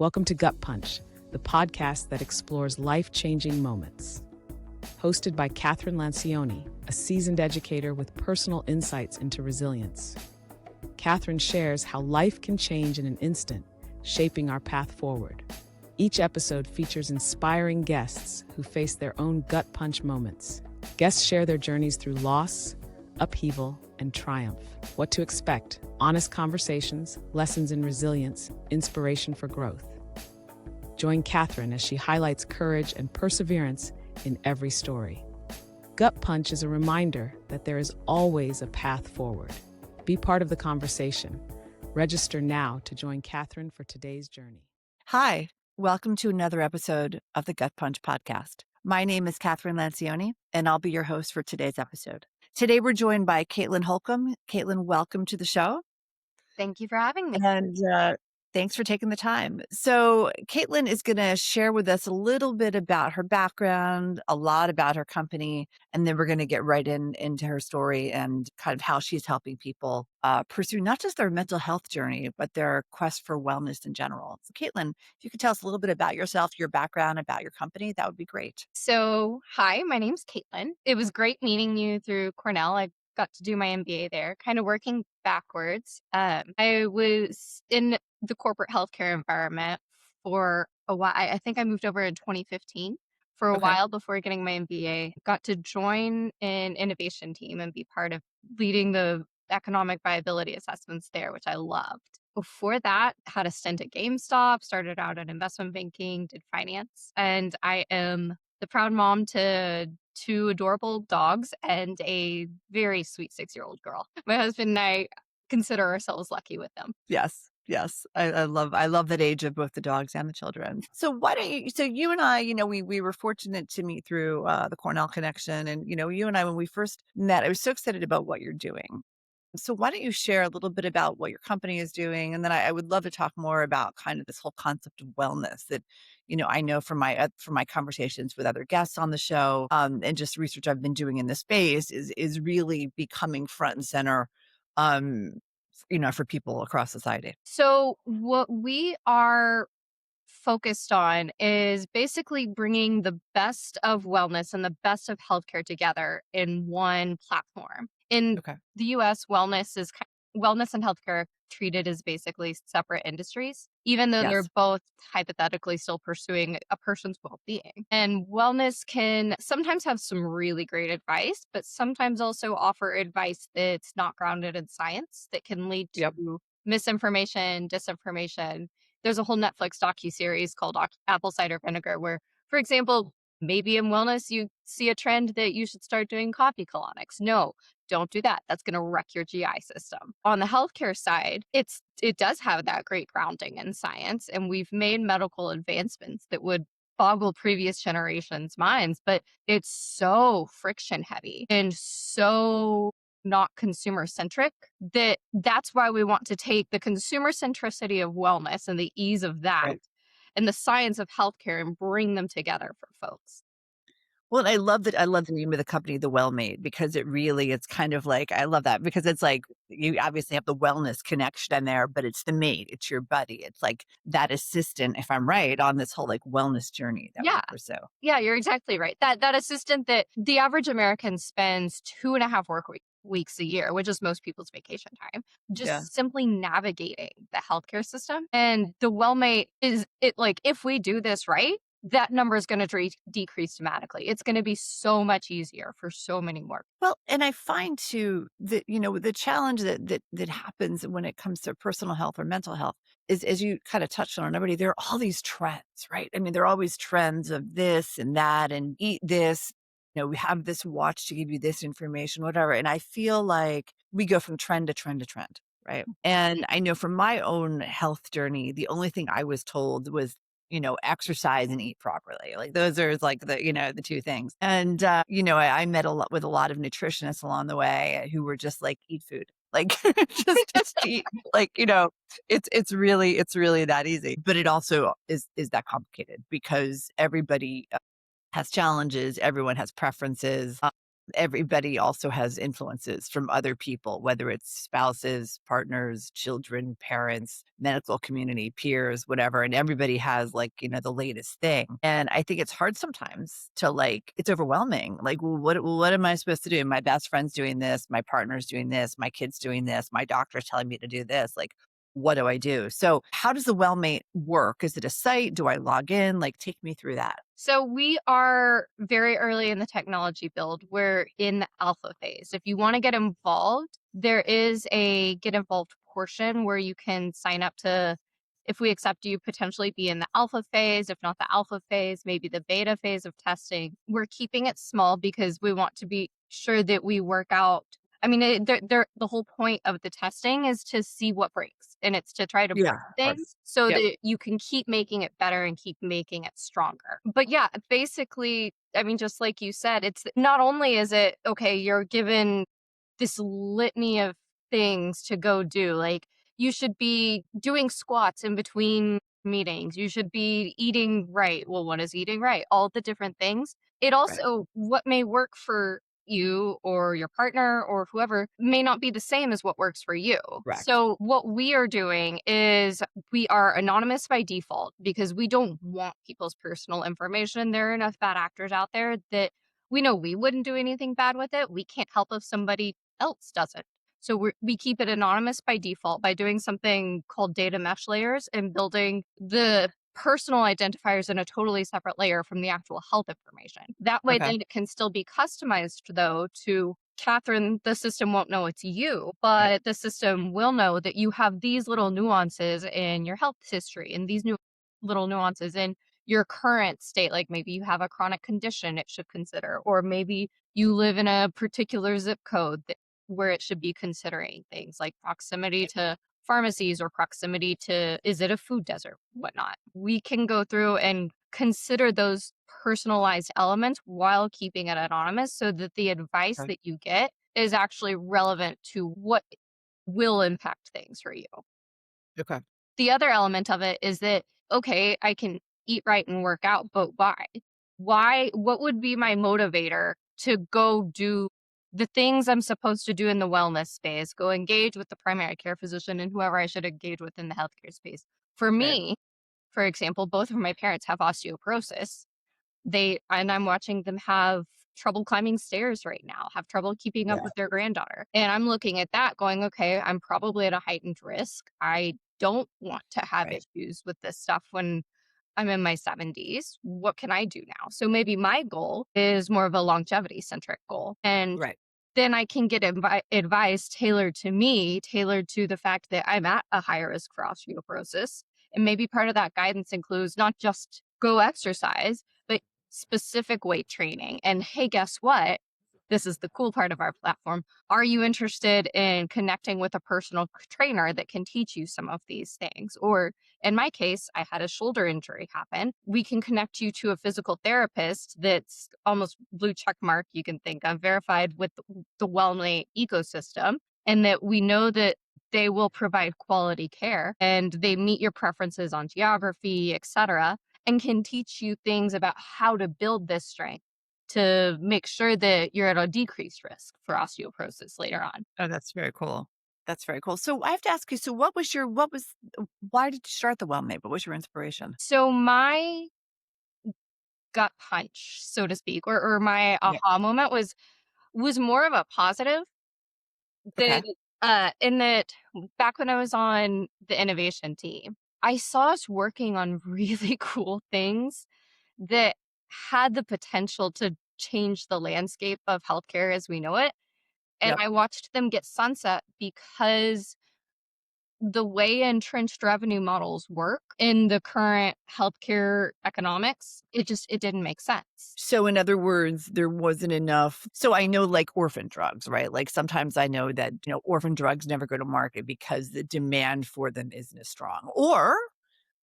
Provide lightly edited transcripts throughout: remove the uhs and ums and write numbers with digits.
Welcome to Gut Punch, the podcast that explores life-changing moments. Hosted by Kathryn Lancione, a seasoned educator with personal insights into resilience. Kathryn shares how life can change in an instant, shaping our path forward. Each episode features inspiring guests who face their own gut punch moments. Guests share their journeys through loss, upheaval, and triumph. What to expect: honest conversations, lessons in resilience, inspiration for growth. Join Kathryn as she highlights courage and perseverance in every story. Gut Punch is a reminder that there is always a path forward. Be part of the conversation. Register now to join Kathryn for today's journey. Hi, welcome to another episode of the Gut Punch podcast. My name is Kathryn Lancione, and I'll be your host for today's episode. Today, we're joined by Caitlin Holcomb. Caitlin, welcome to the show. Thank you for having me. And thanks for taking the time. So Caitlin is going to share with us a little bit about her background, a lot about her company, and then we're going to get right into her story and kind of how she's helping people pursue not just their mental health journey, but their quest for wellness in general. So Caitlin, if you could tell us a little bit about yourself, your background, about your company, that would be great. So, hi, my name's Caitlin. It was great meeting you through Cornell. I got to do my MBA there, kind of working backwards. I was in the corporate healthcare environment for a while. I think I moved over in 2015 for a while before getting my MBA. Got to join an innovation team and be part of leading the economic viability assessments there, which I loved. Before that, had a stint at GameStop, started out in investment banking, did finance, and I am the proud mom to two adorable dogs and a very sweet 6-year-old girl. My husband and I consider ourselves lucky with them. Yes. I love that age of both the dogs and the children. So why don't you, so you and I, we were fortunate to meet through the Cornell connection. And, you and I, when we first met, I was so excited about what you're doing. So why don't you share a little bit about what your company is doing? And then I would love to talk more about kind of this whole concept of wellness that, I know from my conversations with other guests on the show and just research I've been doing in this space is really becoming front and center, for people across society. So what we are focused on is basically bringing the best of wellness and the best of healthcare together in one platform. In the US, wellness and healthcare treated as basically separate industries, even though they're both hypothetically still pursuing a person's well-being. And wellness can sometimes have some really great advice, but sometimes also offer advice that's not grounded in science that can lead to misinformation, disinformation. There's a whole Netflix docuseries called Apple Cider Vinegar where, for example, maybe in wellness, you see a trend that you should start doing coffee colonics. No, don't do that. That's going to wreck your GI system. On the healthcare side, it does have that great grounding in science, and we've made medical advancements that would boggle previous generations' minds, but it's so friction heavy and so not consumer centric that's why we want to take the consumer centricity of wellness and the ease of that and the science of healthcare and bring them together for folks. Well, I love that. I love the name of the company, the Wellmate, because it's kind of like, I love that because it's like, you obviously have the wellness connection in there, but it's the mate, it's your buddy. It's like that assistant, if I'm right, on this whole like wellness journey that we pursue. Yeah, you're exactly right. That assistant that the average American spends 2.5 work weeks a year, which is most people's vacation time, just simply navigating the healthcare system. And the Wellmate is it like, if we do this right, that number is going to decrease dramatically. It's going to be so much easier for so many more. Well, and I find too that, the challenge that happens when it comes to personal health or mental health is, as you kind of touched on already, there are all these trends, right? I mean, there are always trends of this and that and eat this. We have this watch to give you this information, whatever. And I feel like we go from trend to trend to trend, right? And I know from my own health journey, the only thing I was told was, exercise and eat properly. Like those are like the two things. And, I met with a lot of nutritionists along the way who were just like, eat food, like just eat, like, it's really that easy, but it also is that complicated because everybody has challenges. Everyone has preferences. everybody also has influences from other people, whether it's spouses, partners, children, parents, medical community, peers, whatever. And everybody has like, the latest thing. And I think it's hard sometimes to like, it's overwhelming. Like, well, what am I supposed to do? My best friend's doing this. My partner's doing this. My kid's doing this. My doctor's telling me to do this. Like, what do I do? So how does the Wellmate work? Is it a site? Do I log in? Like, take me through that. So we are very early in the technology build. We're in the alpha phase. If you want to get involved, there is a get involved portion where you can sign up to, if we accept you, potentially be in the alpha phase. If not the alpha phase, maybe the beta phase of testing. We're keeping it small because we want to be sure that we work out. I mean, the whole point of the testing is to see what breaks, and it's to try to break Yeah, of course. things so Yep. that you can keep making it better and keep making it stronger. But yeah, basically, I mean, just like you said, it's not only is it, okay, you're given this litany of things to go do. Like, you should be doing squats in between meetings. You should be eating right. Well, what is eating right? All the different things. It Right. also, what may work for you or your partner or whoever may not be the same as what works for you. Correct. So what we are doing is we are anonymous by default because we don't want people's personal information. There are enough bad actors out there that we know we wouldn't do anything bad with it. We can't help if somebody else doesn't. So we keep it anonymous by default by doing something called data mesh layers and building the personal identifiers in a totally separate layer from the actual health information. That way, Okay. then it can still be customized, though, to Kathryn. The system won't know it's you, Right. but the system will know that you have these little nuances in your health history and these new little nuances in your current state. Like maybe you have a chronic condition it should consider, or maybe you live in a particular zip code where it should be considering things like proximity to pharmacies or proximity to, is it a food desert, whatnot. We can go through and consider those personalized elements while keeping it anonymous so that the advice Okay. that you get is actually relevant to what will impact things for you. Okay. The other element of it is that, okay, I can eat right and work out, but why? Why? What would be my motivator to go do the things I'm supposed to do in the wellness space, go engage with the primary care physician and whoever I should engage with in the healthcare space? For Right. me, for example, both of my parents have osteoporosis. And I'm watching them have trouble climbing stairs right now, have trouble keeping up Yeah. with their granddaughter. And I'm looking at that going, okay, I'm probably at a heightened risk. I don't want to have Right. issues with this stuff when I'm in my 70s. What can I do now? So maybe my goal is more of a longevity centric goal. And Right. then I can get advice tailored to me, tailored to the fact that I'm at a higher risk for osteoporosis. And maybe part of that guidance includes not just go exercise, but specific weight training. And hey, guess what? This is the cool part of our platform. Are you interested in connecting with a personal trainer that can teach you some of these things? Or in my case, I had a shoulder injury happen. We can connect you to a physical therapist that's almost blue check mark, you can think of, verified with the Wellmate ecosystem, and that we know that they will provide quality care and they meet your preferences on geography, etc., and can teach you things about how to build this strength to make sure that you're at a decreased risk for osteoporosis later on. Oh, that's very cool. That's very cool. So I have to ask you, so why did you start the Wellmate? What was your inspiration? So my gut punch, so to speak, or my Yeah. aha moment was more of a positive Okay. that in that back when I was on the innovation team, I saw us working on really cool things that had the potential to change the landscape of healthcare as we know it. And Yep. I watched them get sunset because the way entrenched revenue models work in the current healthcare economics, it didn't make sense. So in other words, there wasn't enough. So I know like orphan drugs, right? Like sometimes I know that, orphan drugs never go to market because the demand for them isn't as strong. Or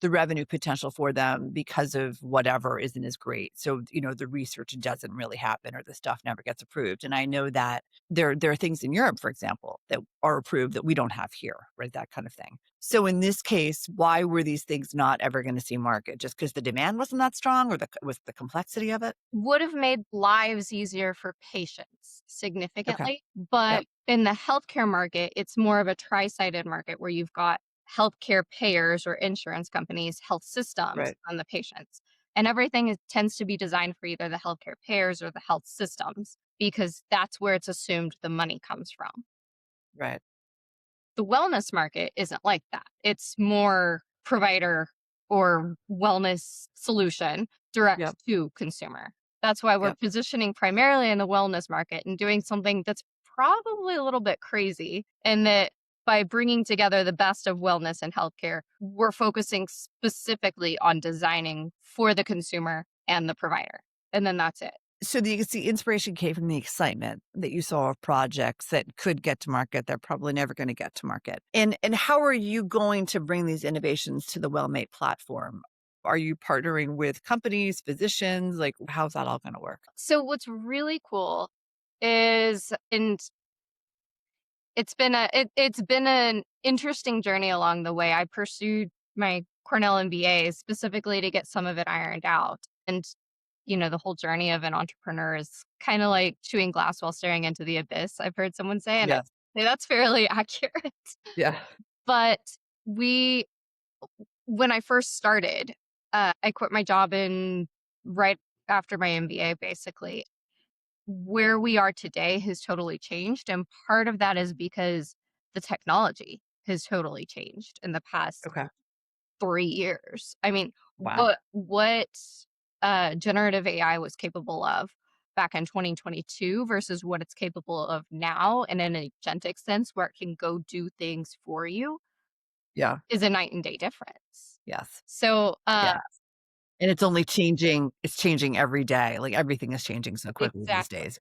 the revenue potential for them because of whatever isn't as great. So, the research doesn't really happen or the stuff never gets approved. And I know that there are things in Europe, for example, that are approved that we don't have here, right? That kind of thing. So in this case, why were these things not ever going to see market? Just because the demand wasn't that strong, or was the complexity of it? Would have made lives easier for patients Okay. significantly. But Yep. in the healthcare market, it's more of a tri-sided market where you've got healthcare payers or insurance companies, health systems, Right. and the patients. And everything tends to be designed for either the healthcare payers or the health systems because that's where it's assumed the money comes from. Right. The wellness market isn't like that. It's more provider or wellness solution direct Yep. to consumer. That's why we're Yep. positioning primarily in the wellness market and doing something that's probably a little bit crazy, and that by bringing together the best of wellness and healthcare, we're focusing specifically on designing for the consumer and the provider. And then that's it. So the inspiration came from the excitement that you saw of projects that could get to market. They're probably never going to get to market. And how are you going to bring these innovations to the Wellmate platform? Are you partnering with companies, physicians? Like, how's that all going to work? So what's really cool is, and it's been an interesting journey along the way. I pursued my Cornell MBA specifically to get some of it ironed out. And the whole journey of an entrepreneur is kind of like chewing glass while staring into the abyss, I've heard someone say, and I Yes. say that's fairly accurate. Yeah. But we when I first started, I quit my job in right after my MBA, basically. Where we are today has totally changed. And part of that is because the technology has totally changed in the past Okay. 3 years. I mean, Wow. what generative AI was capable of back in 2022 versus what it's capable of now, and in an agentic sense where it can go do things for you, Yeah. is a night and day difference. Yes. So, Yeah. And it's only changing. It's changing every day. Like, everything is changing so quickly these exactly. days.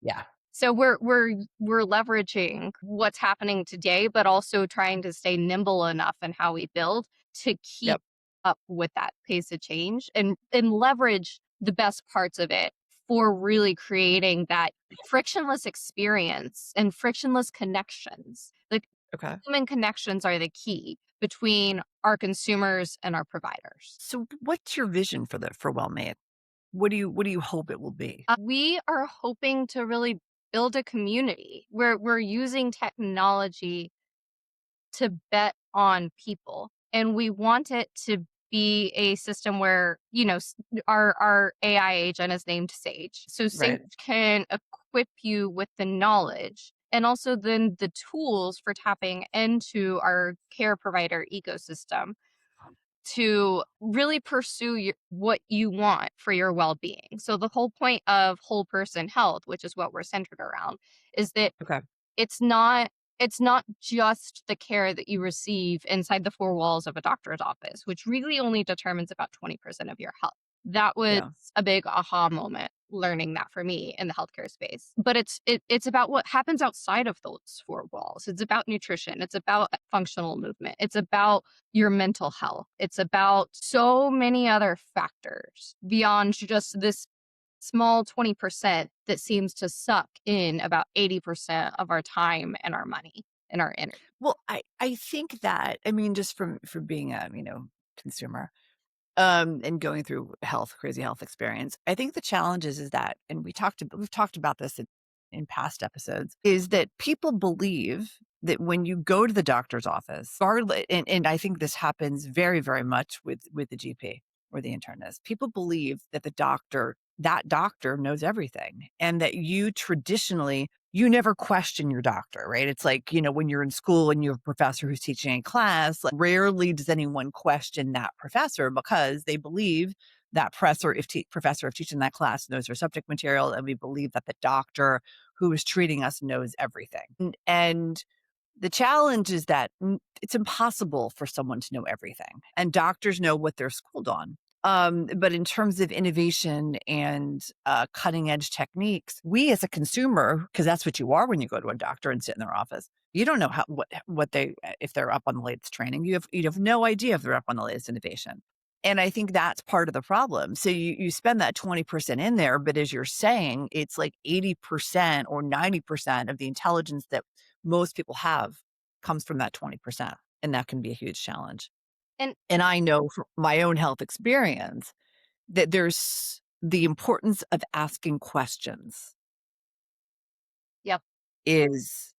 Yeah. So we're leveraging what's happening today, but also trying to stay nimble enough in how we build to keep Yep. up with that pace of change, and leverage the best parts of it for really creating that frictionless experience and frictionless connections. The Okay. human connections are the key between our consumers and our providers. So what's your vision for Wellmate? What do you hope it will be? We are hoping to really build a community where we're using technology to bet on people. And we want it to be a system where, our AI agent is named Sage. So Sage Right. can equip you with the knowledge and also then the tools for tapping into our care provider ecosystem to really pursue what you want for your well-being. So the whole point of whole person health, which is what we're centered around, is that Okay. it's not it's not just the care that you receive inside the four walls of a doctor's office, which really only determines about 20% of your health. That was Yeah. a big aha moment learning that for me in the healthcare space. But it's about what happens outside of those four walls. It's about nutrition, it's about functional movement, it's about your mental health. It's about so many other factors beyond just this small 20% that seems to suck in about 80% of our time and our money and our energy. Well, I think that, I mean, just from being a, consumer, and going through crazy health experience, I think the challenge is that, and we've talked about this in past episodes, is that people believe that when you go to the doctor's office, and I think this happens very, very much with the GP or the internist, people believe that that doctor knows everything, and that you never question your doctor, right? It's like, when you're in school and you have a professor who's teaching a class, like, rarely does anyone question that professor because they believe that professor of teaching that class knows their subject material. And we believe that the doctor who is treating us knows everything. And the challenge is that it's impossible for someone to know everything. And doctors know what they're schooled on. But in terms of innovation and cutting edge techniques, we as a consumer, because that's what you are when you go to a doctor and sit in their office, You don't know what they, if they're up on the latest training. You have no idea if they're up on the latest innovation. And I think that's part of the problem. So you spend that 20% in there, but as you're saying, it's like 80% or 90% of the intelligence that most people have comes from that 20%. And that can be a huge challenge. And And I know from my own health experience that there's the importance of asking questions yep, is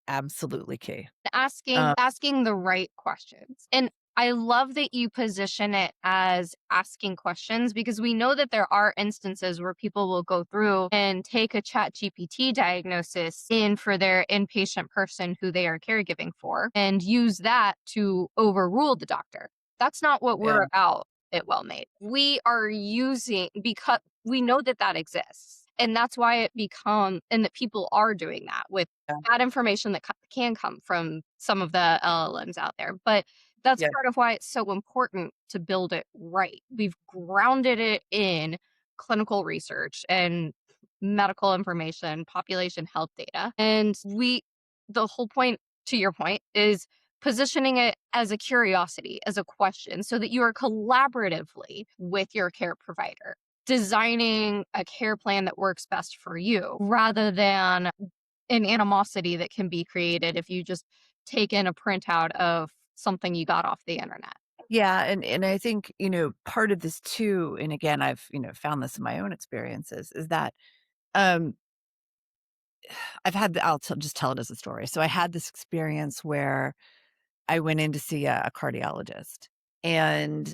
absolutely key. asking the right questions. And I love that you position it as asking questions, because we know that there are instances where people will go through and take a ChatGPT diagnosis in for their inpatient person who they are caregiving for and use that to overrule the doctor. That's not what Yeah. we're about at Wellmate. We are using, because we know that that exists. And that's why and that people are doing that with Yeah. bad information that can come from some of the LLMs out there. But that's Yeah. part of why it's so important to build it right. We've grounded it in clinical research and medical information, population health data. And the whole point, to your point, is positioning it as a curiosity, as a question, so that you are collaboratively with your care provider, designing a care plan that works best for you, rather than an animosity that can be created if you just take in a printout of something you got off the internet. Yeah, and I think, part of this too, and again, I've, found this in my own experiences, is that um just tell it as a story. So I had this experience where I went in to see a cardiologist, and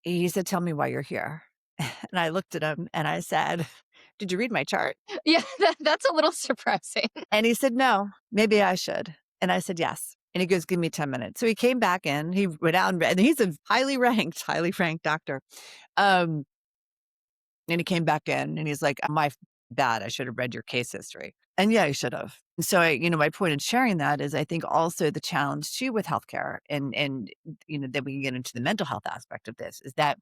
he said, "Tell me why you're here." And I looked at him and I said, "Did you read my chart?" Yeah, that's a little surprising. And he said, "No, maybe I should." And I said, "Yes." And he goes, "Give me 10 minutes." So he came back in, he went out and he's a highly ranked doctor. Um, and he came back in and he's like, "My bad. I should have read your case history." And yeah, I should have. So my point in sharing that is I think also the challenge too with healthcare and then we can get into the mental health aspect of this is that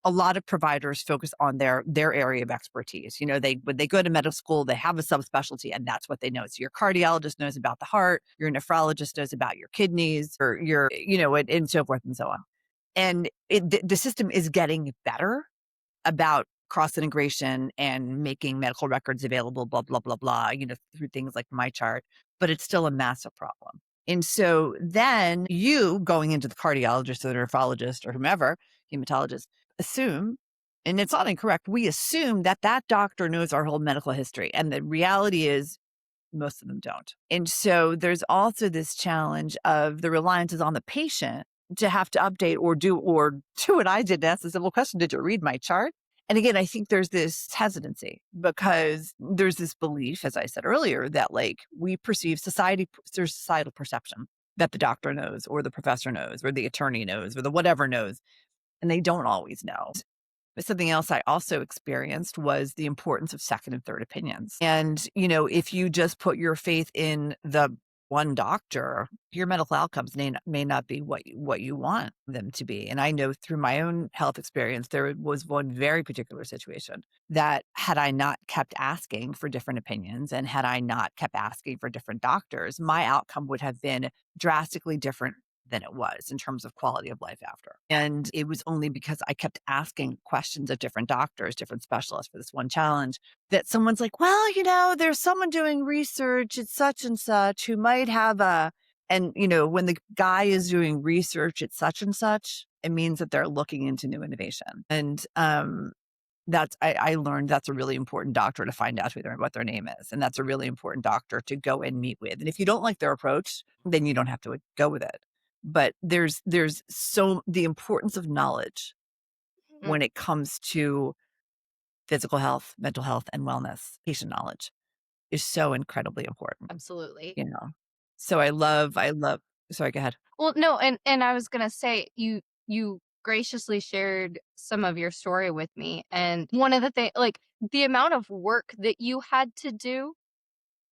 a lot of providers focus on their area of expertise. When they go to medical school, they have a subspecialty and that's what they know. So your cardiologist knows about the heart, your nephrologist knows about your kidneys or and so forth and so on. And the system is getting better about cross integration and making medical records available, blah, blah, blah, blah, through things like my chart, but it's still a massive problem. And so then you going into the cardiologist or the nephrologist or whomever, hematologist, assume, and it's not incorrect, we assume that that doctor knows our whole medical history. And the reality is most of them don't. And so there's also this challenge of the reliance is on the patient to have to update or do what I did and ask the simple question, did you read my chart? And again, I think there's this hesitancy because there's this belief, as I said earlier, that like we perceive there's societal perception that the doctor knows or the professor knows or the attorney knows or the whatever knows, and they don't always know. But something else I also experienced was the importance of second and third opinions. And, if you just put your faith in the one doctor, your medical outcomes may not be what you want them to be. And I know through my own health experience, there was one very particular situation that had I not kept asking for different opinions and had I not kept asking for different doctors, my outcome would have been drastically different than it was in terms of quality of life after. And it was only because I kept asking questions of different doctors, different specialists for this one challenge that someone's like, well, there's someone doing research at such and such who might have and when the guy is doing research at such and such, it means that they're looking into new innovation. And I learned that's a really important doctor to find out what their name is. And that's a really important doctor to go and meet with. And if you don't like their approach, then you don't have to go with it. But there's the importance of knowledge when it comes to physical health, mental health, and wellness. Patient knowledge is so incredibly important. Absolutely. So I love, sorry, go ahead. Well, no, and I was gonna say you graciously shared some of your story with me, and one of the things, like the amount of work that you had to do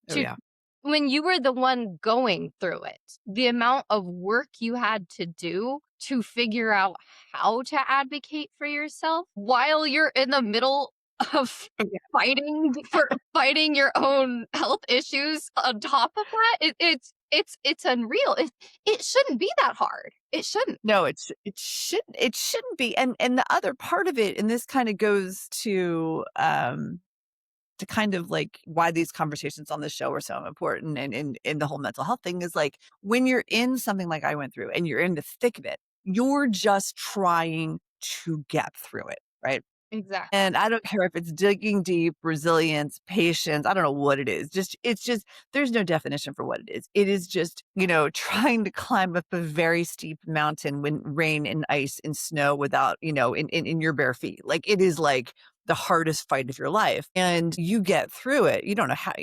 Oh, to yeah. when you were the one going through it, the amount of work you had to do to figure out how to advocate for yourself while you're in the middle of fighting your own health issues on top of that, it's unreal. It shouldn't be that hard. It shouldn't. No, it shouldn't be. And the other part of it, and this kind of goes to kind of like why these conversations on the show are so important, and in the whole mental health thing, is like when you're in something like I went through and you're in the thick of it, you're just trying to get through it, right? Exactly. And I don't care if it's digging deep, resilience, patience, I don't know what it is. It's just, there's no definition for what it is. It is just, trying to climb up a very steep mountain when rain and ice and snow without, in your bare feet. Like, it is like the hardest fight of your life. And you get through it. You don't know how,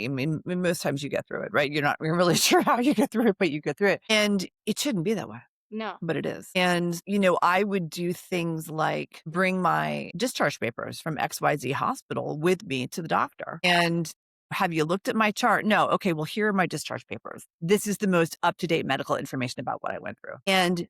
most times you get through it, right? You're really sure how you get through it, but you get through it. And it shouldn't be that way. No. But it is. And, I would do things like bring my discharge papers from XYZ hospital with me to the doctor. And have you looked at my chart? No. Okay, well, here are my discharge papers. This is the most up-to-date medical information about what I went through. And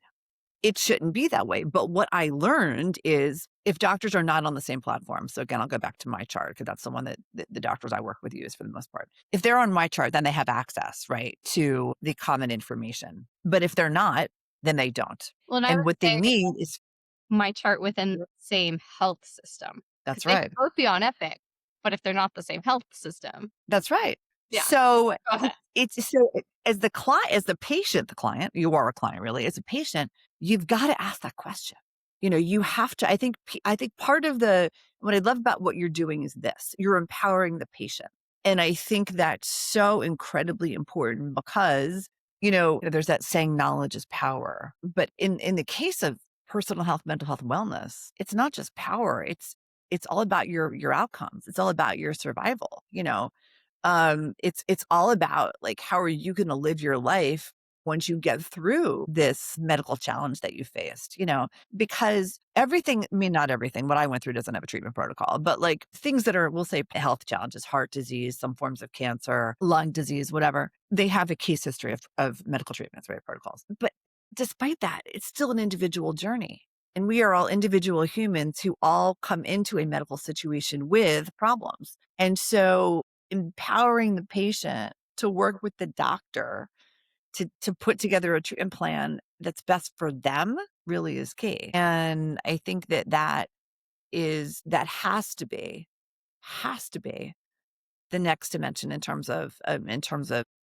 it shouldn't be that way. But what I learned is if doctors are not on the same platform, so again, I'll go back to my chart because that's the one that the doctors I work with use for the most part. If they're on my chart, then they have access, right, to the common information. But if they're not, then they don't. Well, And what they need is my chart within the same health system. that's They right. can both be on Epic, but if they're not the same health system. That's right. Yeah. So Go ahead. as the patient, the client, you are a client really, as a patient, you've got to ask that question. You have to, I think part of what I love about what you're doing is this, you're empowering the patient. And I think that's so incredibly important because, there's that saying, knowledge is power. But in the case of personal health, mental health, wellness, it's not just power. It's all about your outcomes. It's all about your survival. It's all about like, how are you going to live your life once you get through this medical challenge that you faced, because everything, not everything, what I went through doesn't have a treatment protocol, but like things that are, we'll say health challenges, heart disease, some forms of cancer, lung disease, whatever, they have a case history of medical treatments, right? Protocols. But despite that, it's still an individual journey. And we are all individual humans who all come into a medical situation with problems. And so empowering the patient to work with the doctor to put together a treatment plan that's best for them really is key. And I think that has to be the next dimension in terms of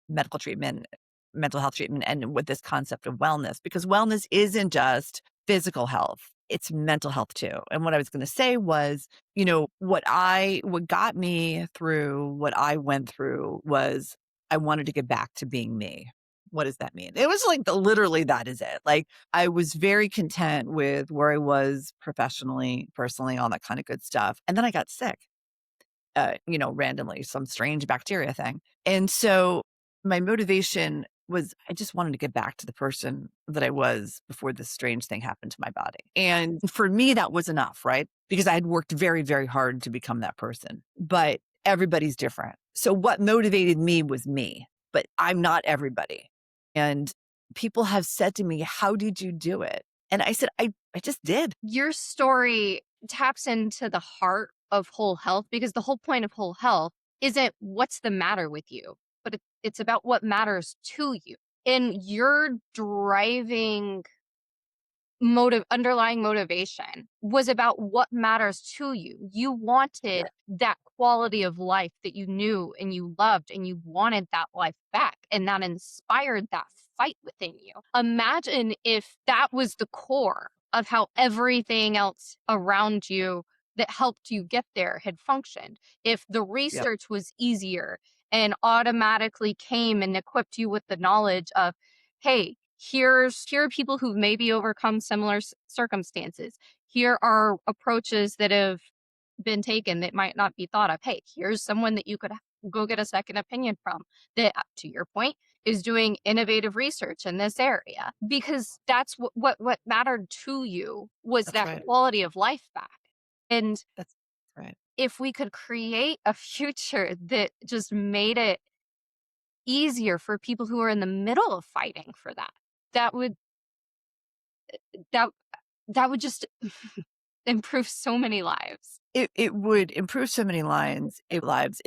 medical treatment, mental health treatment, and with this concept of wellness, because wellness isn't just physical health, it's mental health too. And what I was going to say was, what got me through what I went through was I wanted to get back to being me. What does that mean? It was like literally that is it. Like I was very content with where I was professionally, personally, all that kind of good stuff. And then I got sick, randomly, some strange bacteria thing. And so my motivation was I just wanted to get back to the person that I was before this strange thing happened to my body. And for me, that was enough, right? Because I had worked very, very hard to become that person. But everybody's different. So what motivated me was me, but I'm not everybody. And people have said to me, how did you do it? And I said, I just did. Your story taps into the heart of whole health, because the whole point of whole health isn't what's the matter with you, but it's about what matters to you. And your driving underlying motivation was about what matters to you. You wanted that quality of life that you knew and you loved, and you wanted that life back, and that inspired that fight within you. Imagine if that was the core of how everything else around you that helped you get there had functioned. If the research was easier and automatically came and equipped you with the knowledge of, hey, here are people who've maybe overcome similar circumstances. Here are approaches that have been taken that might not be thought of. Hey, here's someone that you could go get a second opinion from that, to your point, is doing innovative research in this area, because that's what mattered to you, was That's that right. quality of life back. And That's right. if we could create a future that just made it easier for people who are in the middle of fighting for that, that would just improve so many lives. It would improve so many lives. It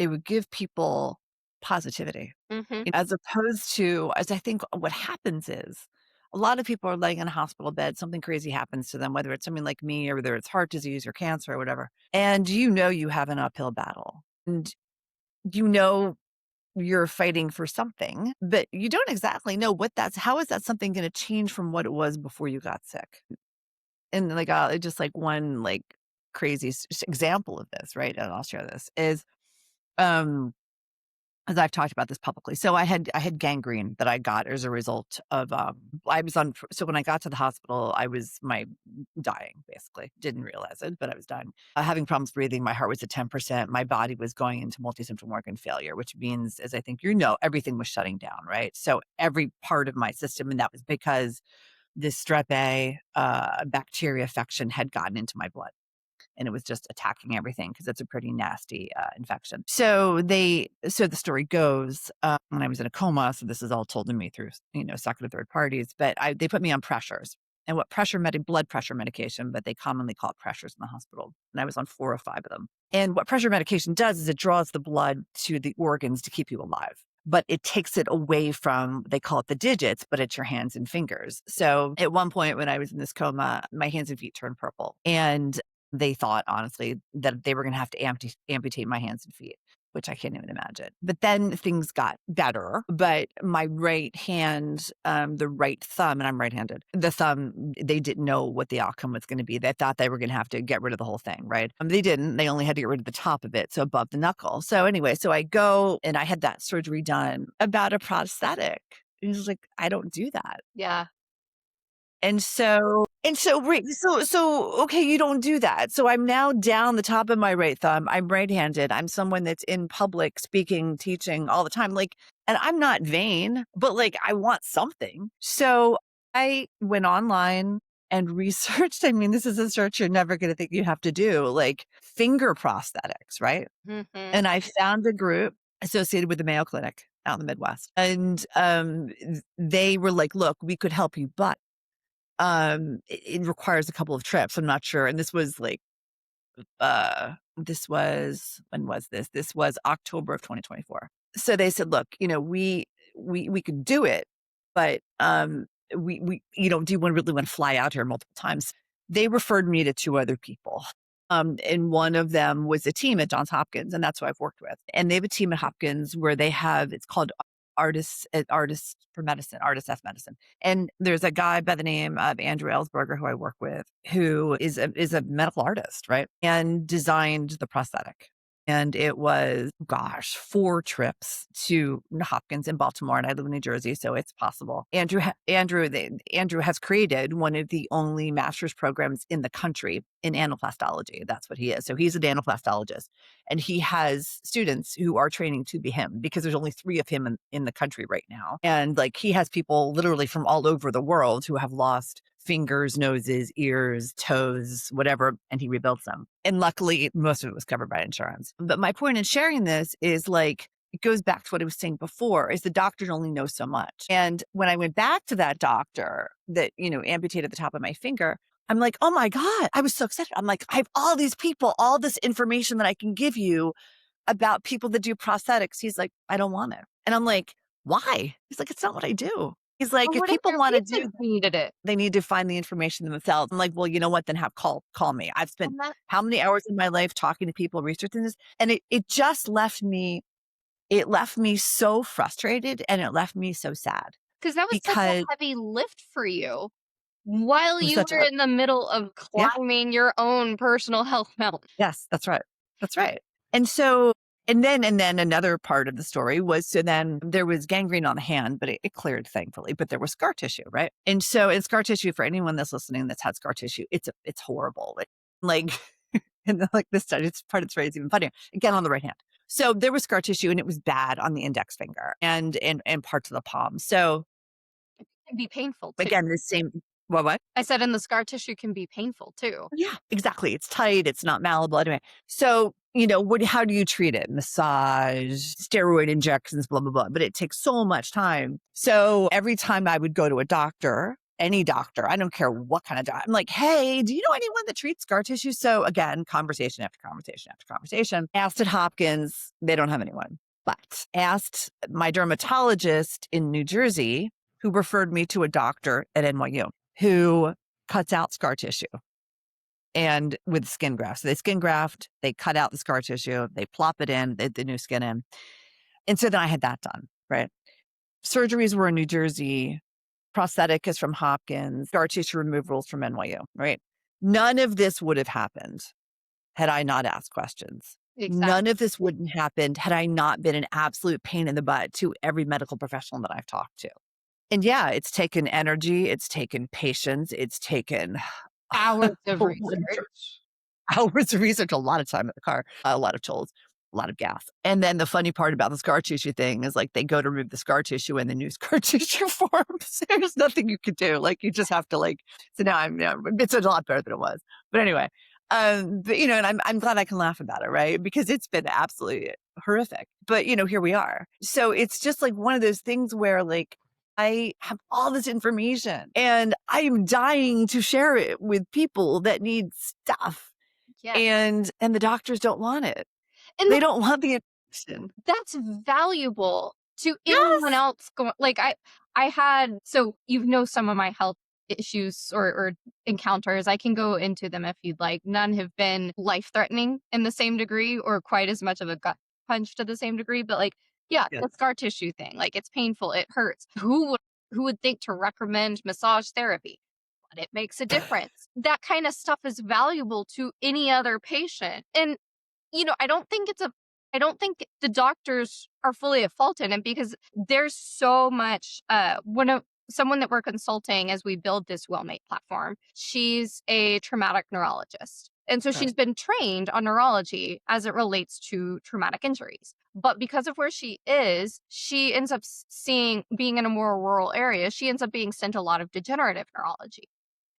would give people positivity. Mhm. As opposed to, as I think what happens is a lot of people are laying in a hospital bed, something crazy happens to them, whether it's something like me or whether it's heart disease or cancer or whatever. And you have an uphill battle. And you know you're fighting for something, but you don't exactly know how is that something going to change from what it was before you got sick? And like, just like one like crazy example of this, right? And I'll share this is, um, as I've talked about this publicly. So I had gangrene that I got as a result of I was on. So when I got to the hospital, I was dying basically. Didn't realize it, but I was dying. Having problems breathing. My heart was at 10%. My body was going into multi-central organ failure, which means, as I think everything was shutting down. Right. So every part of my system, and that was because this strep A bacteria infection had gotten into my blood. And it was just attacking everything because it's a pretty nasty infection. So the story goes, when I was in a coma, so this is all told to me through, second or third parties, but they put me on pressures and blood pressure medication, but they commonly call it pressures in the hospital. And I was on 4 or 5 of them. And what pressure medication does is it draws the blood to the organs to keep you alive. But it takes it away from, they call it the digits, but it's your hands and fingers. So at one point when I was in this coma, my hands and feet turned purple. And they thought, honestly, that they were going to have to amputate my hands and feet, which I can't even imagine. But then things got better. But my right hand, the right thumb, and I'm right-handed, the thumb, they didn't know what the outcome was going to be. They thought they were going to have to get rid of the whole thing, right? They didn't. They only had to get rid of the top of it, so above the knuckle. So anyway, so I go and I had that surgery done about a prosthetic. He was like, I don't do that. Yeah. Okay, you don't do that. So I'm now down the top of my right thumb. I'm right-handed. I'm someone that's in public speaking, teaching all the time. Like, and I'm not vain, but like, I want something. So I went online and researched. I mean, this is a search you're never going to think you have to do, like finger prosthetics, right? Mhm. And I found a group associated with the Mayo Clinic out in the Midwest. And they were like, look, we could help you, but it requires a couple of trips. I'm not sure. And this was like, when was this? This was October of 2024. So they said, look, we could do it, but, do you really want to fly out here multiple times? They referred me to 2 other people. And one of them was a team at Johns Hopkins, and that's who I've worked with. And they have a team at Hopkins where it's called Artists for Medicine, Artists F Medicine. And there's a guy by the name of Andrew Ellsberger who I work with, who is a medical artist, right? And designed the prosthetic. And it was, 4 trips to Hopkins in Baltimore, and I live in New Jersey, so it's possible. Andrew has created one of the only master's programs in the country in anaplastology. That's what he is. So he's an anaplastologist, and he has students who are training to be him because there's only 3 of him in the country right now. And like, he has people literally from all over the world who have lost fingers, noses, ears, toes, whatever, and he rebuilds them. And luckily, most of it was covered by insurance. But my point in sharing this is like, it goes back to what I was saying before, is the doctors only know so much. And when I went back to that doctor that, amputated the top of my finger, I'm like, oh my God, I was so excited. I'm like, I have all these people, all this information that I can give you about people that do prosthetics. He's like, I don't want it. And I'm like, why? He's like, it's not what I do. He's like, Well, if what if people your want to do, patients needed it? they need to find the information themselves. I'm like, well, you know what? Then call me. I've spent And that how many hours in my life talking to people, researching this, and it just left me. It left me so frustrated, and it left me so sad because that was such a because heavy lift for you while it was you such were a in the middle of yeah. climbing your own personal health mountain. Yes, that's right. That's right. And so, and then another part of the story was, so then there was gangrene on the hand, but it cleared, thankfully, but there was scar tissue, right? And so, in scar tissue, for anyone that's listening that's had scar tissue, it's horrible. Like, and like this part of the story is even funnier. Again, on the right hand. So there was scar tissue, and it was bad on the index finger and parts of the palm. So It can be painful too. again, the same. What? I said, and the scar tissue can be painful too. Yeah, exactly. It's tight. It's not malleable. Anyway, so, how do you treat it? Massage, steroid injections, blah, blah, blah. But it takes so much time. So every time I would go to a doctor, any doctor, I don't care what kind of doctor, I'm like, hey, do you know anyone that treats scar tissue? So again, conversation after conversation after conversation. Asked at Hopkins, they don't have anyone. but asked my dermatologist in New Jersey, who referred me to a doctor at NYU who cuts out scar tissue and with skin grafts. So they skin graft, they cut out the scar tissue, they plop it in, the new skin in. And so then I had that done, right? Surgeries were in New Jersey, prosthetic is from Hopkins, scar tissue removals from NYU, right? None of this would have happened had I not asked questions. Exactly. None of this wouldn't happen had I not been an absolute pain in the butt to every medical professional that I've talked to. And yeah, it's taken energy, it's taken patience, it's taken Hours of a research. hours of research, a lot of time in the car, a lot of tools, a lot of gas. And then the funny part about the scar tissue thing is like they go to remove the scar tissue and the new scar tissue forms. There's nothing you could do. Like you just have to so now it's a lot better than it was. But anyway, but, and I'm glad I can laugh about it, right? Because it's been absolutely horrific. But, here we are. So it's just like one of those things where like I have all this information and I'm dying to share it with people that need stuff. Yeah. And the doctors don't want it. And They don't want the information. that's valuable to Yes. anyone else going. Like I had, so some of my health issues or encounters. I can go into them if you'd like. None have been life-threatening in the same degree or quite as much of a gut punch to the same degree. But like, yeah, Yes. the scar tissue thing, like it's painful, it hurts. Who would think to recommend massage therapy? But it makes a difference. That kind of stuff is valuable to any other patient. And I don't think the doctors are fully at fault in it because there's so much. Someone that we're consulting as we build this Wellmate platform, she's a traumatic neurologist. And so she's been trained on neurology as it relates to traumatic injuries. But because of where she is, she ends up being in a more rural area, she ends up being sent a lot of degenerative neurology.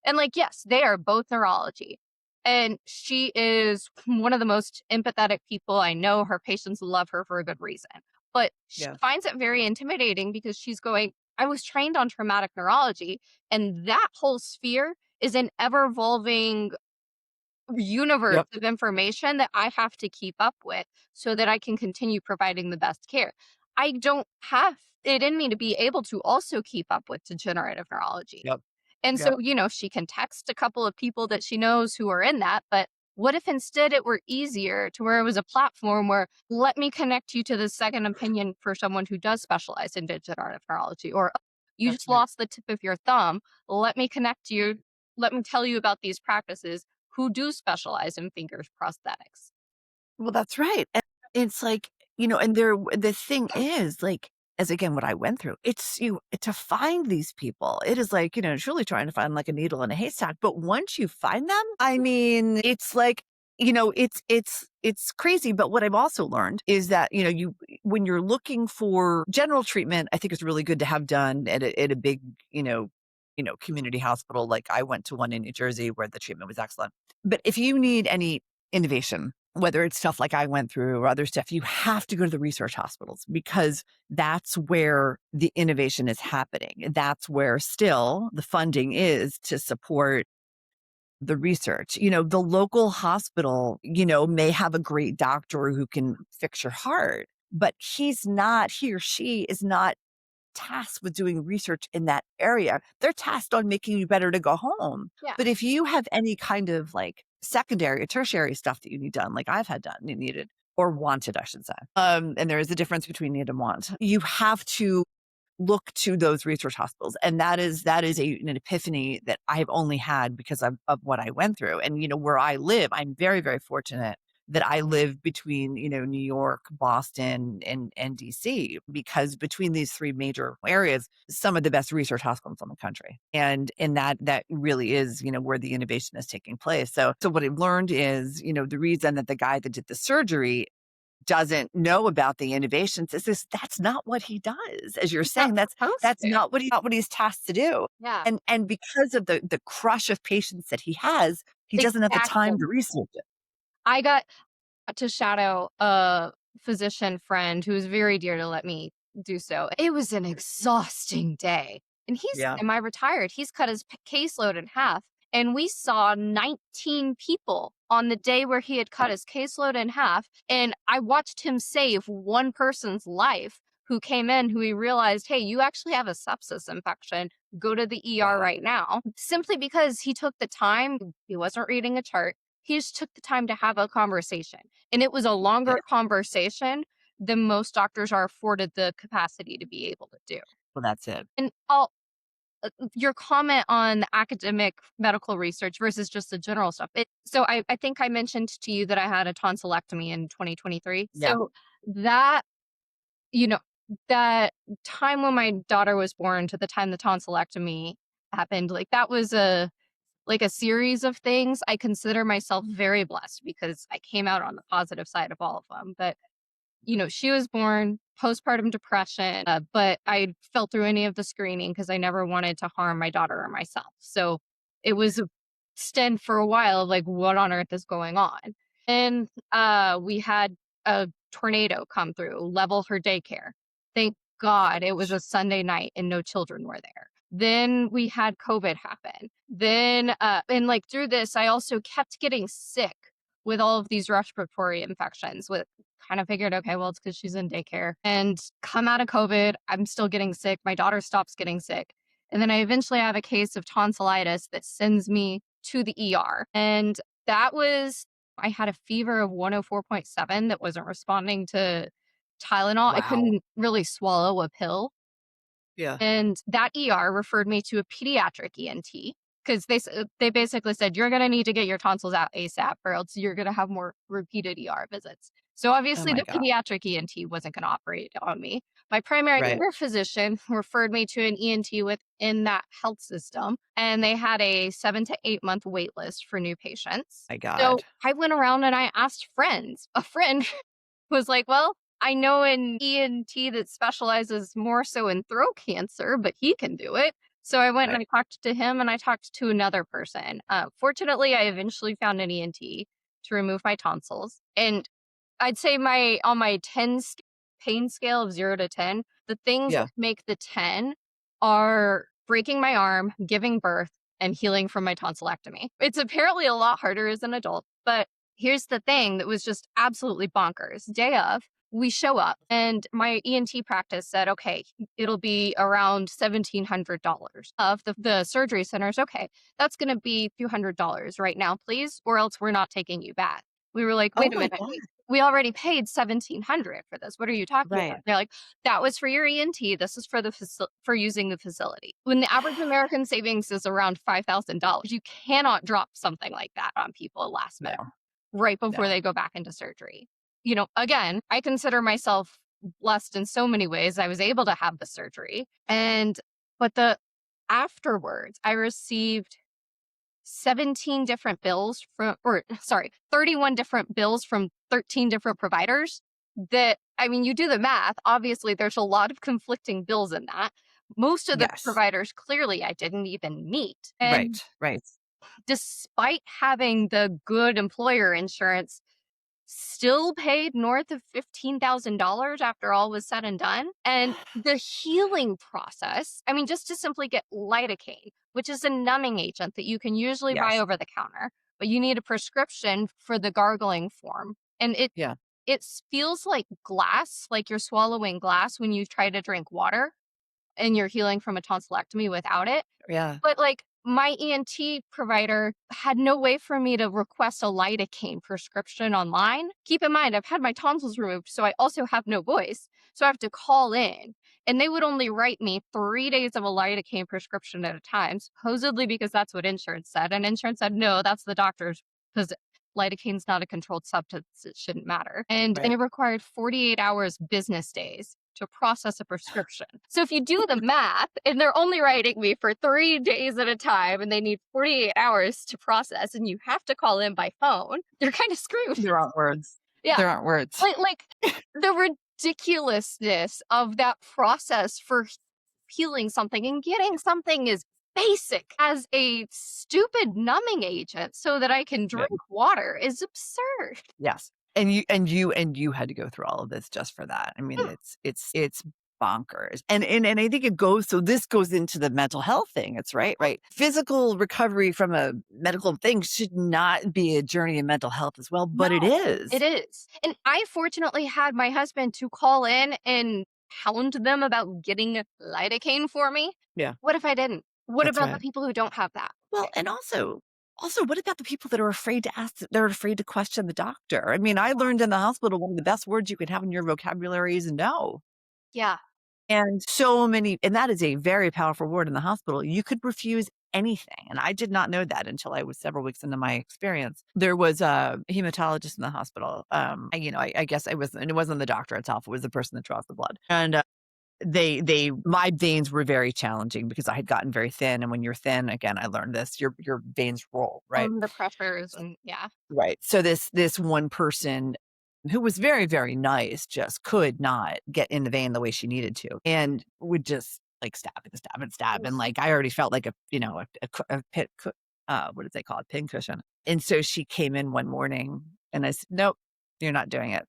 And like, yes, they are both neurology. And she is one of the most empathetic people I know. Her patients love her for a good reason. But she finds it very intimidating because she's going, I was trained on traumatic neurology, and that whole sphere is an ever-evolving universe of information that I have to keep up with so that I can continue providing the best care. I don't have it in me to be able to also keep up with degenerative neurology. And so, she can text a couple of people that she knows who are in that, but what if instead it were easier to where it was a platform where let me connect you to the second opinion for someone who does specialize in degenerative neurology, or you just lost the tip of your thumb. Let me connect you. Let me tell you about these practices who do specialize in fingers prosthetics. Well, that's right. And it's like, and the thing is like, as again, what I went through, it's to find these people. It is like, truly trying to find like a needle in a haystack. But once you find them, I mean, it's like, it's crazy. But what I've also learned is that, when you're looking for general treatment, I think it's really good to have done at a big, community hospital. Like I went to one in New Jersey where the treatment was excellent. But if you need any innovation, whether it's stuff like I went through or other stuff, you have to go to the research hospitals because that's where the innovation is happening. That's where still the funding is to support the research. The local hospital, may have a great doctor who can fix your heart, but he or she is not tasked with doing research in that area. They're tasked on making you better to go home. But if you have any kind of like secondary or tertiary stuff that you need done, like I've had done and needed or wanted, I should say. And there is a difference between need and want. You have to look to those research hospitals. And that is an epiphany that I have only had because of what I went through. And, where I live, I'm very, very fortunate that I live between, New York, Boston, and DC, because between these three major areas, some of the best research hospitals in the country. And that really is, where the innovation is taking place. So what I've learned is, the reason that the guy that did the surgery doesn't know about the innovations is that's not what he does. As you're saying, that's not what he's tasked to do. Yeah. And because of the crush of patients that he has, he doesn't have the time to research it. I got to shadow a physician friend who was very dear to let me do so. It was an exhausting day. And he's semi-retired. He's cut his caseload in half. And we saw 19 people on the day where he had cut his caseload in half. And I watched him save one person's life who came in, who he realized, hey, you actually have a sepsis infection. Go to the ER right now. Simply because he took the time, he wasn't reading a chart. He just took the time to have a conversation. And it was a longer conversation than most doctors are afforded the capacity to be able to do. Well, that's it. And your comment on the academic medical research versus just the general stuff. So I think I mentioned to you that I had a tonsillectomy in 2023. Yeah. So that, that time when my daughter was born to the time the tonsillectomy happened, like that was a series of things. I consider myself very blessed because I came out on the positive side of all of them. But she was born postpartum depression, but I fell through any of the screening because I never wanted to harm my daughter or myself. So it was a stint for a while of like, what on earth is going on? And we had a tornado come through, level her daycare. Thank God it was a Sunday night and no children were there. Then we had COVID happen. Then, and like through this, I also kept getting sick with all of these respiratory infections. Kind of figured, okay, well, it's because she's in daycare. And come out of COVID, I'm still getting sick. My daughter stops getting sick. And then I eventually have a case of tonsillitis that sends me to the ER. And that was, I had a fever of 104.7 that wasn't responding to Tylenol. I couldn't really swallow a pill. Yeah. And that ER referred me to a pediatric ENT because they basically said, you're going to need to get your tonsils out ASAP or else you're going to have more repeated ER visits. So obviously the pediatric ENT wasn't going to operate on me. My primary care physician referred me to an ENT within that health system, and they had a 7 to 8 month wait list for new patients. My God. So I went around and I asked friends. A friend was like, well, I know an ENT that specializes more so in throat cancer, but he can do it. So I went and I talked to him and I talked to another person. Fortunately, I eventually found an ENT to remove my tonsils. And I'd say on my pain scale of 0 to 10, the things that make the 10 are breaking my arm, giving birth, and healing from my tonsillectomy. It's apparently a lot harder as an adult, but here's the thing that was just absolutely bonkers. Day of, we show up and my ENT practice said, okay, it'll be around $1,700 of the surgery centers. Okay, that's going to be a few $100s right now, please, or else we're not taking you back. We were like, wait a minute. We already paid $1,700 for this. What are you talking about? They're like, that was for your ENT. This is for using the facility. When the average American savings is around $5,000, you cannot drop something like that on people last minute, right before they go back into surgery. Again, I consider myself blessed in so many ways. I was able to have the surgery, but afterwards, I received 31 different bills from 13 different providers that, you do the math, obviously there's a lot of conflicting bills in that. Most of the providers clearly I didn't even meet. And despite having the good employer insurance, still paid north of $15,000 after all was said and done. And the healing process, just to simply get lidocaine, which is a numbing agent that you can usually buy over the counter, but you need a prescription for the gargling form. And it feels like glass, like you're swallowing glass when you try to drink water and you're healing from a tonsillectomy without it. Yeah. But my ENT provider had no way for me to request a lidocaine prescription online. Keep in mind, I've had my tonsils removed, so I also have no voice. So I have to call in. And they would only write me 3 days of a lidocaine prescription at a time, supposedly because that's what insurance said. And insurance said, no, that's the doctor's, because lidocaine's not a controlled substance. It shouldn't matter. And it required 48 hours business days to process a prescription. So if you do the math, and they're only writing me for 3 days at a time, and they need 48 hours to process, and you have to call in by phone, you're kind of screwed. There aren't words. Yeah. There aren't words. Like the ridiculousness of that process for healing something and getting something as basic as a stupid numbing agent so that I can drink water is absurd. Yes. And you had to go through all of this just for that. It's bonkers. And I think this goes into the mental health thing. It's right. Physical recovery from a medical thing should not be a journey in mental health as well, but it No, is. it is. And I fortunately had my husband to call in and hound them about getting lidocaine for me. Yeah. What if I didn't? What That's about the right. people who don't have that? Well, and also, what about the people that are afraid to ask, they're afraid to question the doctor? I mean, I learned in the hospital, one of the best words you could have in your vocabulary is no. Yeah. And and that is a very powerful word in the hospital. You could refuse anything. And I did not know that until I was several weeks into my experience. There was a hematologist in the hospital. I guess it wasn't the doctor itself. It was the person that draws the blood. And my veins were very challenging because I had gotten very thin. And when you're thin, again, I learned this, your veins roll, right? The pressures and yeah. Right. So this one person who was very, very nice just could not get in the vein the way she needed to, and would just like stab and stab and stab. And like I already felt like a pit, what did they call it? Pin cushion. And so she came in one morning and I said, "Nope, you're not doing it."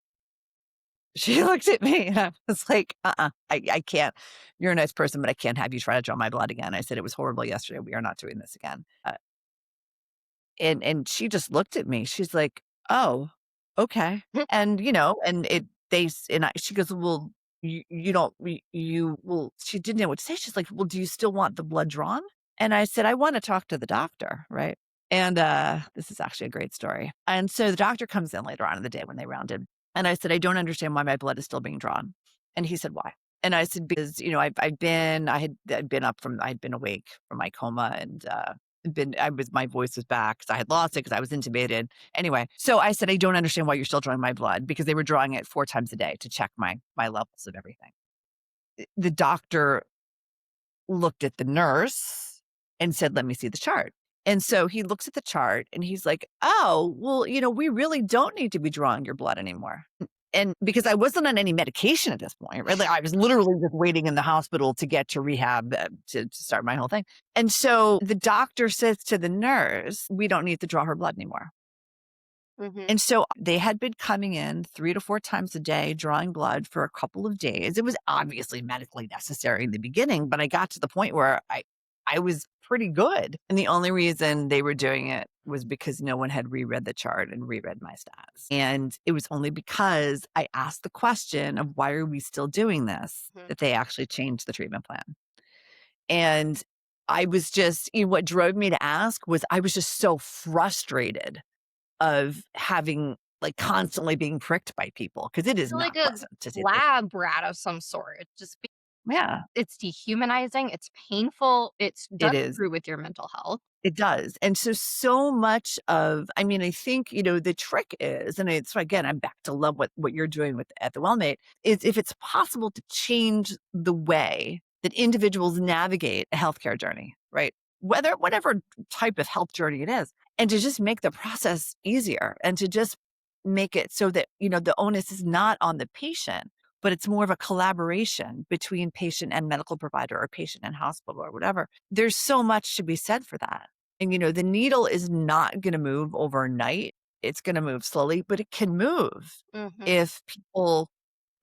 She looked at me and I was like, I can't. You're a nice person, but I can't have you try to draw my blood again. I said, "It was horrible yesterday. We are not doing this again." And she just looked at me. She's like, "Oh, okay." And she goes, "Well, you don't, well," she didn't know what to say. She's like, "Well, do you still want the blood drawn?" And I said, "I want to talk to the doctor." Right. And this is actually a great story. And so the doctor comes in later on in the day when they rounded. And I said, "I don't understand why my blood is still being drawn." And he said, "Why?" And I said, "Because, I had been awake from my coma, and my voice was back because I had lost it because I was intubated. Anyway, so I said, "I don't understand why you're still drawing my blood," because they were drawing it 4 times a day to check my levels of everything. The doctor looked at the nurse and said, "Let me see the chart." And so he looks at the chart and he's like, "Oh, well, we really don't need to be drawing your blood anymore." And because I wasn't on any medication at this point, right? Like I was literally just waiting in the hospital to get to rehab to start my whole thing. And so the doctor says to the nurse, "We don't need to draw her blood anymore." And so they had been coming in 3 to 4 times a day, drawing blood for a couple of days. It was obviously medically necessary in the beginning, but I got to the point where I was pretty good. And the only reason they were doing it was because no one had reread the chart and reread my stats. And it was only because I asked the question of why are we still doing this that they actually changed the treatment plan. And I was just, what drove me to ask was I was just so frustrated of having constantly being pricked by people because it is You're not like a pleasant to see. lab rat of some sort. Yeah, It's dehumanizing. It's painful. It it doesn't is. screw with your mental health. It does. And so much of, I think, the trick is, and it's, again, I'm back to love what you're doing at the Wellmate, is if it's possible to change the way that individuals navigate a healthcare journey, right? Whatever type of health journey it is, and to just make the process easier and to just make it so that, the onus is not on the patient, but it's more of a collaboration between patient and medical provider or patient and hospital or whatever. There's so much to be said for that. And, the needle is not going to move overnight. It's going to move slowly, but it can move if people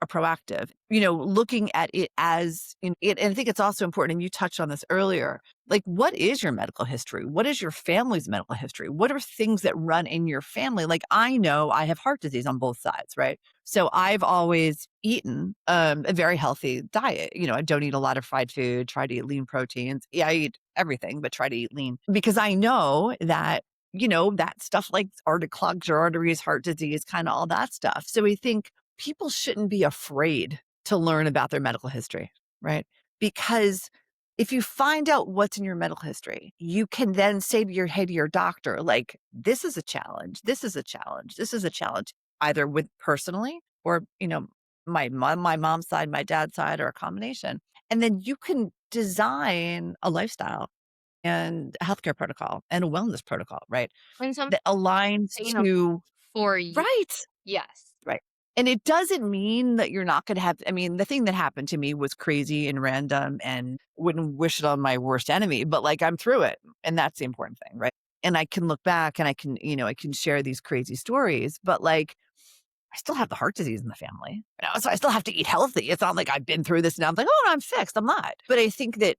are proactive, looking at it as it. And I think it's also important, and you touched on this earlier, like, what is your medical history? What is your family's medical history? What are things that run in your family? Like, I know I have heart disease on both sides, right? So I've always eaten a very healthy diet. I don't eat a lot of fried food, try to eat lean proteins. Yeah, I eat everything, but try to eat lean because I know that, that stuff like clogs your arteries, heart disease, kind of all that stuff. So we think people shouldn't be afraid to learn about their medical history, right? Because if you find out what's in your medical history, you can then say to your doctor, like, this is a challenge, this is a challenge, this is a challenge, either with personally or, my mom's side, my dad's side, or a combination. And then you can design a lifestyle and a healthcare protocol and a wellness protocol, right? When That aligns to, for you. right. Yes. Right. And it doesn't mean that you're not going to have, the thing that happened to me was crazy and random and wouldn't wish it on my worst enemy, but I'm through it. And that's the important thing. Right. And I can look back and I can share these crazy stories, but I still have the heart disease in the family. So I still have to eat healthy. It's not like I've been through this and I'm like, oh, no, I'm fixed. I'm not. But I think that,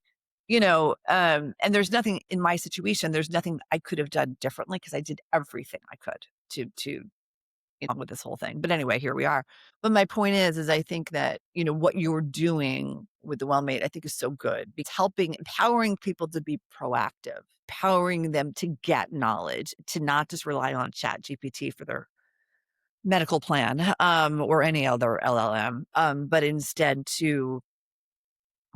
and there's nothing in my situation, there's nothing I could have done differently because I did everything I could to with this whole thing. But anyway, here we are. But my point is I think that, what you're doing with the Wellmate, I think is so good. It's empowering people to be proactive, empowering them to get knowledge, to not just rely on ChatGPT for their medical plan, or any other LLM, but instead to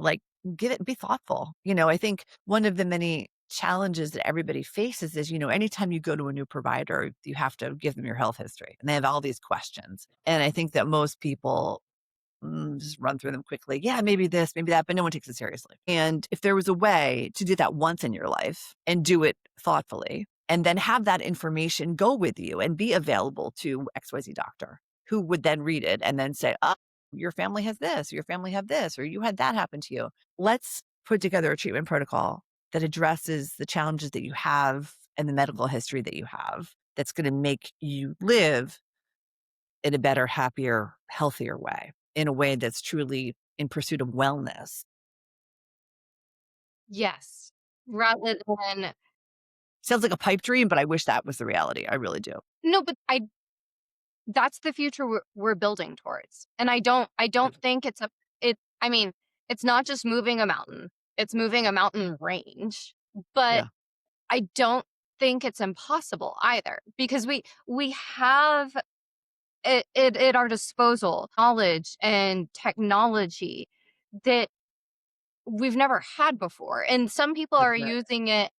be thoughtful. I think one of the many challenges that everybody faces is, anytime you go to a new provider, you have to give them your health history and they have all these questions. And I think that most people just run through them quickly. Yeah, maybe this, maybe that, but no one takes it seriously. And if there was a way to do that once in your life and do it thoughtfully, and then have that information go with you and be available to XYZ doctor, who would then read it and then say, oh, your family has this, or your family have this, or you had that happen to you. Let's put together a treatment protocol that addresses the challenges that you have and the medical history that you have that's going to make you live in a better, happier, healthier way, in a way that's truly in pursuit of wellness. Yes. Rather than Sounds like a pipe dream, but I wish that was the reality. I really do. no, but that's the future we're building towards. And I don't think it's not just moving a mountain. It's moving a mountain range. But Yeah. I don't think it's impossible either, because we have it at our disposal knowledge and technology that we've never had before. And some people That's are right. using it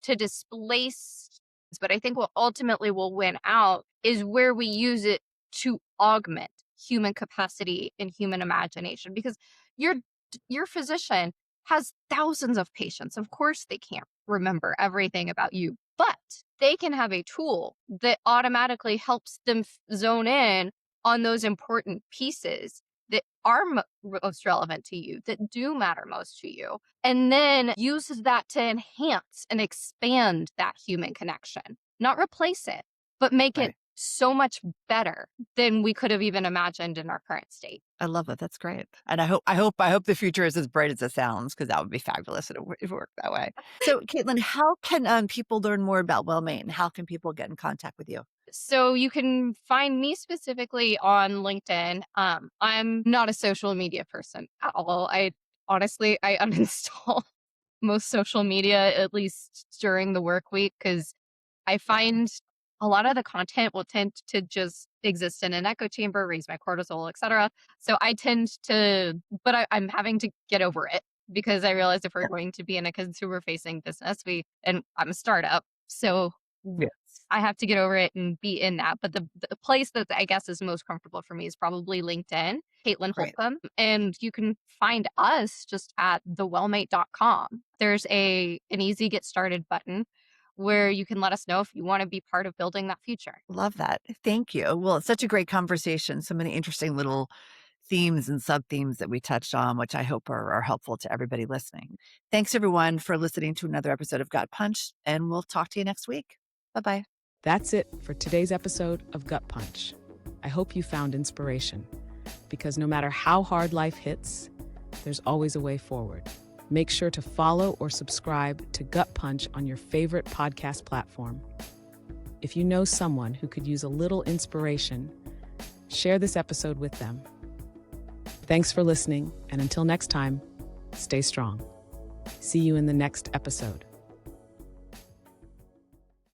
to displace, but I think what ultimately will win out is where we use it to augment human capacity and human imagination, because your physician has thousands of patients. Of course they can't remember everything about you, but they can have a tool that automatically helps them zone in on those important pieces that are most relevant to you, that do matter most to you, and then uses that to enhance and expand that human connection. Not replace it, but make it Right. so much better than we could have even imagined in our current state. I love it. That's great. And I hope the future is as bright as it sounds, because that would be fabulous if it worked that way. So, Caitlin, how can people learn more about Wellmate, and how can people get in contact with you? So you can find me specifically on LinkedIn. I'm not a social media person at all. I uninstall most social media, at least during the work week, because I find a lot of the content will tend to just exist in an echo chamber, raise my cortisol, etc. So I tend to, but I'm having to get over it, because I realize if we're going to be in a consumer facing business, and I'm a startup, so Yes. I have to get over it and be in that. But the place that I guess is most comfortable for me is probably LinkedIn, Caitlin Great. Holcomb. And you can find us just at thewellmate.com. There's an easy get started button where you can let us know if you want to be part of building that future. Love that. Thank you. Well, it's such a great conversation. So many interesting little themes and sub themes that we touched on, which I hope are helpful to everybody listening. Thanks, everyone, for listening to another episode of Gut Punch, and we'll talk to you next week. Bye-bye. That's it for today's episode of Gut Punch. I hope you found inspiration, because no matter how hard life hits, there's always a way forward. Make sure to follow or subscribe to Gut Punch on your favorite podcast platform. If you know someone who could use a little inspiration, share this episode with them. Thanks for listening, and until next time, stay strong. See you in the next episode.